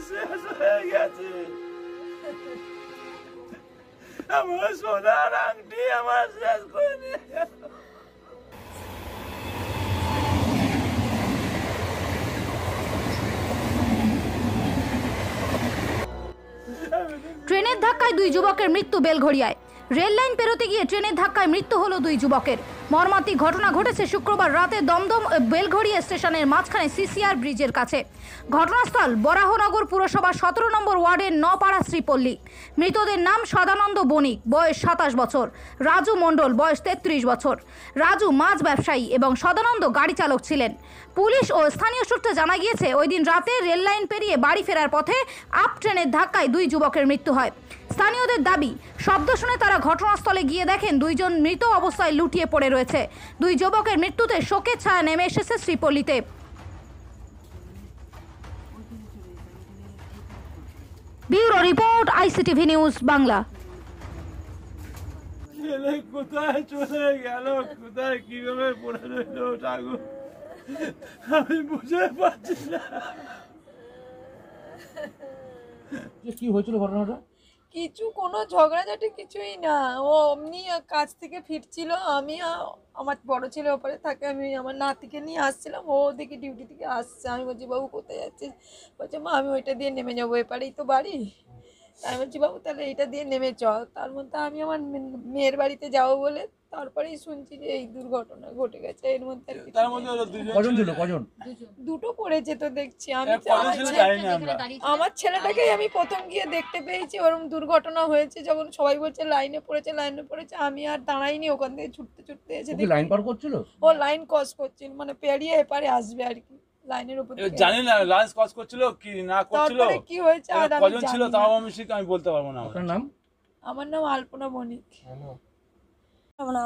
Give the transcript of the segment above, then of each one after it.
শেষ হয়ে গেছে। আমার সোনার আংটি আমার শেষ করে নিয়ে গেল। ট্রেনের ধাক্কায় দুই যুবকের মৃত্যু বেলঘড়িয়ায়। রেল লাইন পেরোতে গিয়ে ট্রেনের ধাক্কায় মৃত্যু হলো দুই যুবকের। মর্মান্তিক ঘটনা ঘটেছে শুক্রবার রাতে দমদম বেলঘড়িয়া স্টেশনের মাঝখানে সিসিআর ব্রিজের কাছে। ঘটনাস্থল বরাহনগর পুরসভা 17 নম্বর ওয়ার্ডের নপাড়া শ্রীপল্লী। মৃতদের নাম সদানন্দ বণিক, বয়স 27 বছর, রাজু মণ্ডল, বয়স 33 বছর। রাজু মাছ ব্যবসায়ী এবং সদানন্দ গাড়ি চালক ছিলেন। পুলিশ ও স্থানীয় সূত্রে জানা গিয়েছে, ওই দিন রাতে রেল লাইন পেরিয়ে বাড়ি ফেরার পথে আপ ট্রেনের ধাক্কায় দুই যুবকের মৃত্যু হয়। স্থানীয়দের দাবি, শব্দ শুনে তারা ঘটনাস্থলে গিয়ে দেখেন দুইজন মৃত অবস্থায় লুটিয়ে পড়ে রয়েছে। দুই যুবকের মৃত্যুতে শোকের ছায়া নেমে এসেছে শ্রীপল্লীতে। Bureau report, ICTV news Bangla. ছেলে কোথায় চলে গেল, কোথায় কিভাবে পড়ে রইল ঠাকুর, আমি বুঝে পাচ্ছি না। কি হয়েছিল ঘটনাটা? কিছু কোনো ঝগড়াঝাটি কিছুই না, ও অমনি কাজ থেকে ফিরছিল, আমি আমার বড় ছেলে ওপারে থাকে, আমি আমার নাতিকে নিয়ে আসছিলাম, ও ওদিকে ডিউটি থেকে আসছে। আমি বলছি, বাবু কোথায় যাচ্ছিস? বলছে, মা আমি ওইটা দিয়ে নেমে যাবো, এপারেই তো বাড়ি। আমি বলছি, বাবু তাহলে এইটা দিয়ে নেমে চল। তার মধ্যে আমি আমার মেয়ের বাড়িতে যাবো বলে তারপরেই শুনছি যে এই দুর্ঘটনা ঘটে গেছে। এর মধ্যে কজন ছিল? কজন? দুটো পড়েছে তো দেখছি। আমি আমার ছেলেটাকেই আমি প্রথম গিয়ে দেখতে পেয়েছি ওরকম দুর্ঘটনা হয়েছে, যখন সবাই বলছে লাইনে পড়েছে, আমি আর দাঁড়াইনি, ওখান থেকে ছুটতে ছুটতে এসে লাইন পার করছিল। ও লাইন ক্রস করছিল, মানে পেরিয়ে এপারে আসবে আর কি, লাইনের উপর জানি না লাইন ক্রস করছিল কি না করছিল, তারপরে কি হয়েছে আর আমি কজন ছিল তাও আমি বলতে পারবো না। আপনার নাম? আমার নাম আলপনা বণিক।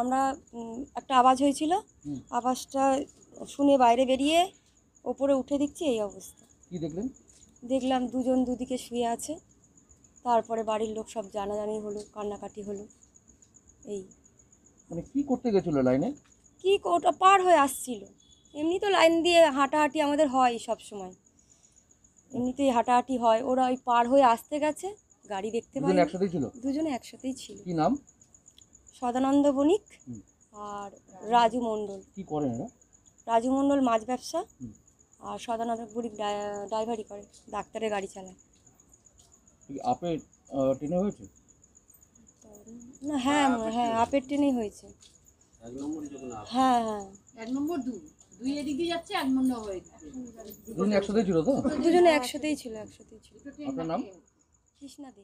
আমরা একটা আওয়াজ হয়েছিল, আওয়াজটা শুনে বাইরে বেরিয়ে ওপরে উঠে দেখছি এই অবস্থা। কি দেখলেন? দেখলাম দুজন দুদিকে শুয়ে আছে। তারপরে বাড়ির লোক সব জানাজানি হলো, কান্নাকাটি হলো। এই মানে কি করতে গেছিল লাইনে? কি ওটা পার হয়ে আসছিল। এমনি তো লাইন দিয়ে হাঁটাহাঁটি আমাদের হয় সব সময়, এমনিতেই হাঁটাহাঁটি হয়। ওরা ওই পার হয়ে আসতে গেছে, গাড়ি দেখতে পাই। একসাথেই ছিল? দুজনে একসাথেই ছিল। কি নাম? সদানন্দ বণিক আর রাজু মণ্ডল। কি করেন এরা? রাজু মণ্ডল মাছ ব্যবসা, আর সদানন্দ বণিক ড্রাইভারি করে, ডাক্তারের গাড়ি চালায়। আপে ট্রেনে হয়েছে না? হ্যাঁ হ্যাঁ, আপের ট্রেনেই হয়েছে। হ্যাঁ হ্যাঁ, 1 নম্বর 2 এদিক দিয়ে যাচ্ছে, 1 নম্বর হয়েছে। দুজনে একসাথেই ছিল তো? দুজনে একসাথেই ছিল। আপনার নাম? কৃষ্ণা দে।